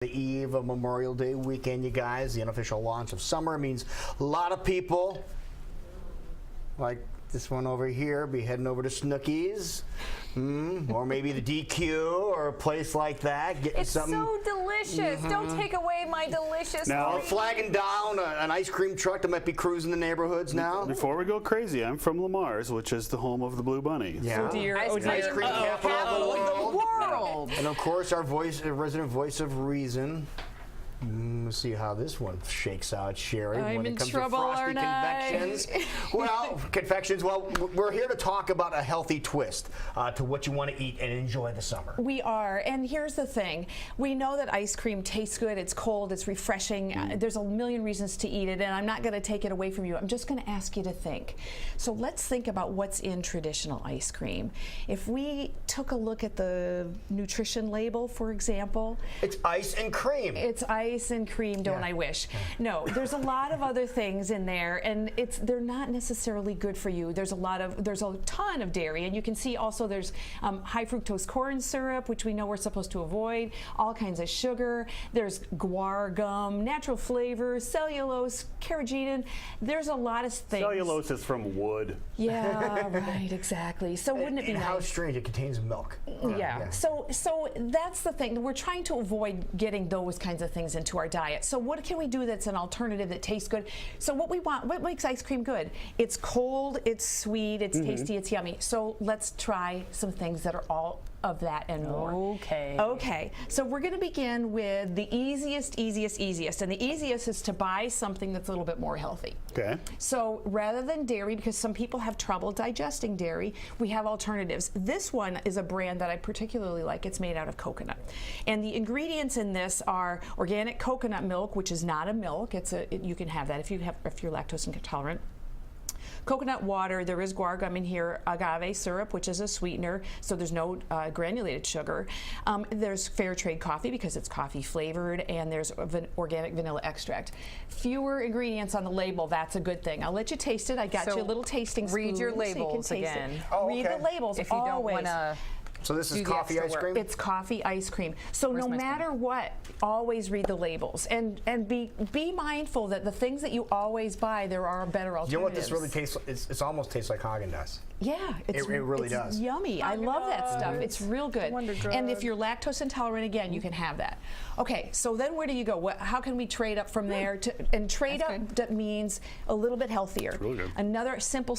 The eve of Memorial Day weekend, you guys, the unofficial launch of summer means a lot of people, like this one over here, be heading over to Snooki's, or maybe the DQ or a place like that. Getting It's something. so delicious. Don't take away my delicious Now, treat. flagging down an ice cream truck that might be cruising the neighborhoods now. Before we go crazy, I'm from Lamar's, which is the home of the Blue Bunny. Yeah. Oh dear, Ice cream capital of the world. And of course, our resident voice of reason. Let's see how this one shakes out, Sheree. I'm when in it comes trouble, to frosty aren't I? confections. Well, confections. Well, we're here to talk about a healthy twist to what you want to eat and enjoy the summer. We are, and here's the thing. We know that ice cream tastes good, it's cold, it's refreshing. There's a million reasons to eat it, and I'm not going to take it away from you. I'm just going to ask you to think. So let's think about what's in traditional ice cream. If we took a look at the nutrition label, for example. It's ice and cream. It's ice and cream, don't I wish? No, there's a lot of other things in there, and they're not necessarily good for you. There's a ton of dairy, and you can see also there's high fructose corn syrup, which we know we're supposed to avoid, all kinds of sugar. There's guar gum, natural flavors, cellulose, carrageenan. There's a lot of things. Cellulose is from wood. Yeah, right, exactly. So wouldn't it be and nice? how strange, it contains milk. Yeah. So that's the thing. We're trying to avoid getting those kinds of things into our diet. So what can we do that's an alternative that tastes good? So what makes ice cream good? It's cold, it's sweet, it's tasty, it's yummy. So let's try some things that are all of that and more. Okay. So we're going to begin with the easiest. And the easiest is to buy something that's a little bit more healthy. Okay. So rather than dairy, because some people have trouble digesting dairy, we have alternatives. This one is a brand that I particularly like. It's made out of coconut. And the ingredients in this are organic coconut milk, which is not a milk. You can have that if you're lactose intolerant. Coconut water, there is guar gum in here, agave syrup, which is a sweetener, so there's no granulated sugar. There's fair trade coffee because it's coffee flavored, and there's organic vanilla extract. Fewer ingredients on the label, that's a good thing. I'll let you taste it. I got you a little tasting spoon. Read your so you can labels taste again. it. Oh, Read okay. the labels If you don't always. want to. So this is Do the coffee extra ice work. cream? It's coffee ice cream. So no matter what, always read the labels and be mindful that the things that you always buy, there are better alternatives. You know what this really tastes like? It almost tastes like Haagen-Dazs. Yeah, It really does. Yummy. I love that stuff. It's real good. And if you're lactose intolerant, again, you can have that. Okay, so then where do you go? How can we trade up from there? And trade up that means a little bit healthier. It's really good. Another simple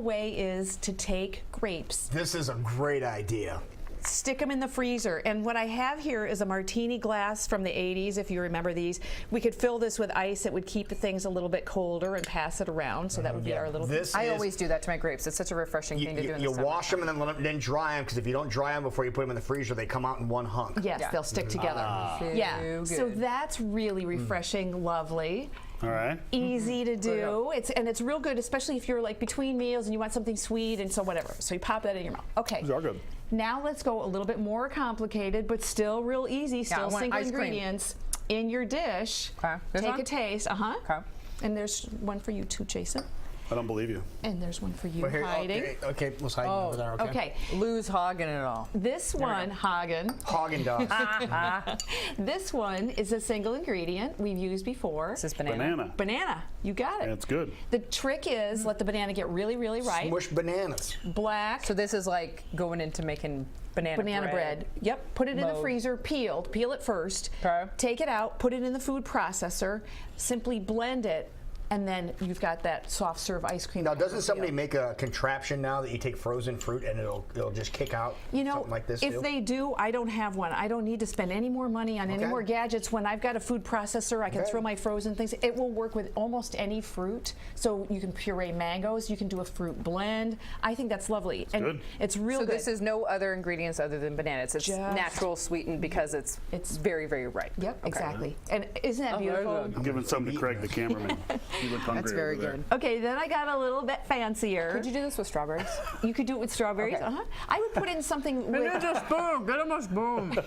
way is to take grapes. This is a great idea. Stick them in the freezer. And what I have here is a martini glass from the 80s, if you remember these. We could fill this with ice. It would keep things a little bit colder and pass it around. So that would be our little... I always do that to my grapes. It's such a refreshing thing to do in the You summer. wash them and then dry them, because if you don't dry them before you put them in the freezer, they come out in one hunk. Yes, they'll stick together. Yeah, so that's really refreshing, lovely. All right. Easy to do. It's real good, especially if you're like between meals and you want something sweet and so whatever. So you pop that in your mouth. Okay. These are good. Now let's go a little bit more complicated, but still real easy. Still single ingredients in your dish. Okay. Take a taste. Okay. And there's one for you too, Jason. I don't believe you. And there's one for you, Here, hiding. okay, let's hide over there. Okay. Lose Hagen it all. This one, Hagen. Haagen-Dazs. This one is a single ingredient we've used before. This is banana. Banana. Banana. You got it. It's good. The trick is let the banana get really, really ripe. Smush bananas. Black. So this is like going into making banana bread. Yep. Put it in the freezer, peeled. Peel it first. Okay. Take it out. Put it in the food processor. Simply blend it. And then you've got that soft serve ice cream. Now, doesn't somebody make a contraption now that you take frozen fruit and it'll just kick out something like this? If they do, I don't have one. I don't need to spend any more money on any more gadgets. When I've got a food processor, I can throw my frozen things. It will work with almost any fruit. So you can puree mangoes. You can do a fruit blend. I think that's lovely. It's good. It's real good. So this is no other ingredients other than bananas. It's Just natural sweetened because it's very, very ripe. Yep, exactly. And isn't that beautiful? I'm giving some to Craig, the cameraman. You look hungry. That's very over there. good. Okay, then I got a little bit fancier. Could you do this with strawberries? You could do it with strawberries. Okay. I would put in something with. a spoon. Get him a spoon.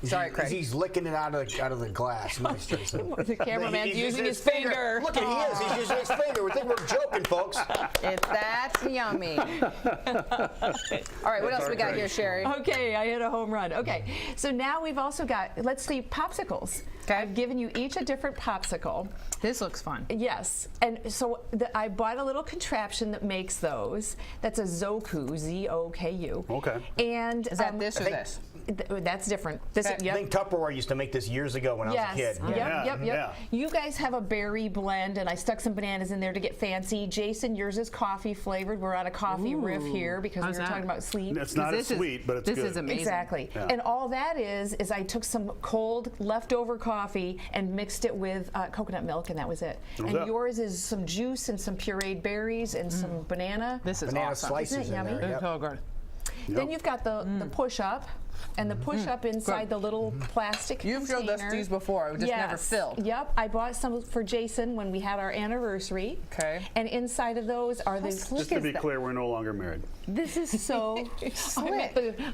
Sorry, Craig. He's licking it out of the glass. Nice, Jason. The cameraman's He's using his finger. Look at he is. He's using his finger. We think we're joking, folks. That's yummy. All right, what else we got here, Sheree? Okay, I hit a home run. Okay, so now we've also got, let's see, popsicles. Okay. I've given you each a different popsicle. This looks fun. Yes, and so I bought a little contraption that makes those. That's a Zoku, Z-O-K-U. Okay. And Is that this or think- this? That's different. This, Okay. I yep. think Tupperware used to make this years ago when I was a kid. Yep. Yeah. You guys have a berry blend, and I stuck some bananas in there to get fancy. Jason, yours is coffee flavored. We're on a coffee riff here because How's we were that? talking about sleep. It's not as This is- sweet, but it's this good. is amazing. Exactly. Yeah. And all that is I took some cold leftover coffee and mixed it with coconut milk, and that was it. was And it. yours is some juice and some pureed berries and some banana. This is Banana awesome. slices Isn't it in yummy? there. It's Yep. so good. Then you've got the push-up. And the push-up inside Good. the little plastic You've showed us container. these before, it just never Yes. filled. Yep, I bought some for Jason when we had our anniversary. Okay. And inside of those are the. Just to be clear, we're no longer married. This is so.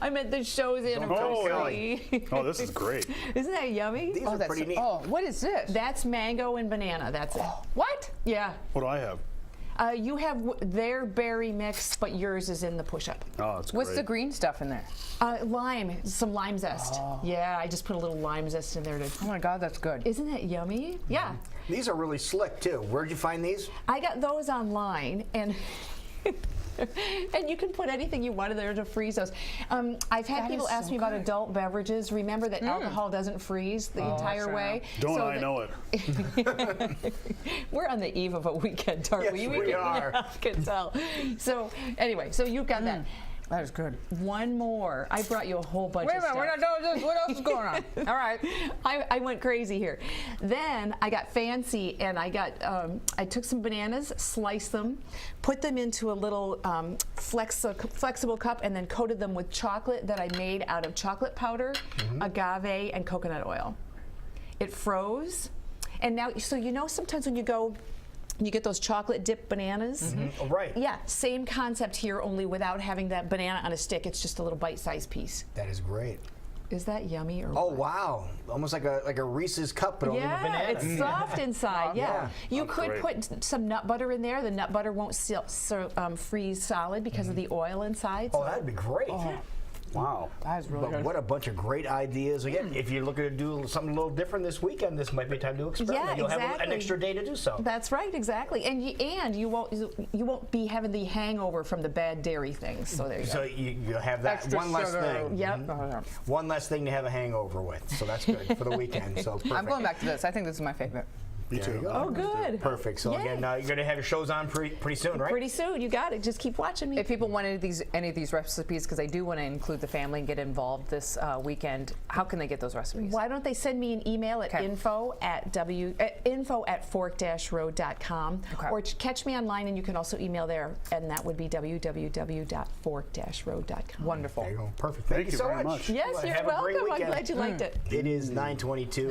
I meant the show's anniversary. Oh, this is great. Isn't that yummy? These are That's pretty neat. Oh, what is this? That's mango and banana. That's it. What? Yeah. What do I have? You have their berry mix, but yours is in the push-up. Oh, it's What's great. the green stuff in there? Lime, some lime zest. Yeah, I just put a little lime zest in there to. Oh my God, that's good. Isn't that yummy? Yeah. These are really slick too. Where'd you find these? I got those online, and and you can put anything you want in there to freeze those. I've had That people is ask so me about good. adult beverages. Remember that alcohol doesn't freeze the entire sure. way. Don't So I know it? We're on the eve of a weekend, aren't Yes, we? we are. I can tell. So anyway, so you've got that. That is good. One more. I brought you a whole bunch Wait a of minute, stuff. we're not done with this. What else is going on? All right. I went crazy here. Then I got fancy, and I got I took some bananas, sliced them, put them into a little flexible cup, and then coated them with chocolate that I made out of chocolate powder, agave, and coconut oil. It froze, and now so you know sometimes when you go. You get those chocolate dipped bananas. Oh, right. Yeah, same concept here, only without having that banana on a stick. It's just a little bite-sized piece. That is great. Is that yummy or Oh what? almost like a Reese's cup, but only with Yeah, banana. it's soft inside. Yeah, Yeah. you That's could great. put some nut butter in there. The nut butter won't freeze solid because of the oil inside. Oh, that'd be great. Wow. That is really But good. what a bunch of great ideas. Again, if you're looking to do something a little different this weekend, this might be time to experiment. Yeah, You'll have an exactly. extra day to do so. That's right, exactly. And you won't be having the hangover from the bad dairy things. So there you So go. you have that Extra one less sugar. thing. Yep. One less thing to have a hangover with. So that's good for the weekend. So perfect. I'm going back to this. I think this is my favorite. Me There you too. go. Oh, good. Perfect. So Yay. again, you're going to have your shows on pretty soon, right? Pretty soon, you got it. Just keep watching me. If people want any of these recipes, because I do want to include the family and get involved this weekend, how can they get those recipes? Why don't they send me an email at Okay. info@fork-road.com, Okay. or catch me online, and you can also email there, and that would be www.fork-road.com. Wonderful. There you go. Perfect. Thank you you so very much. much. Yes, Well, you're have a great welcome. I'm weekend. glad you liked it. It is 9:22.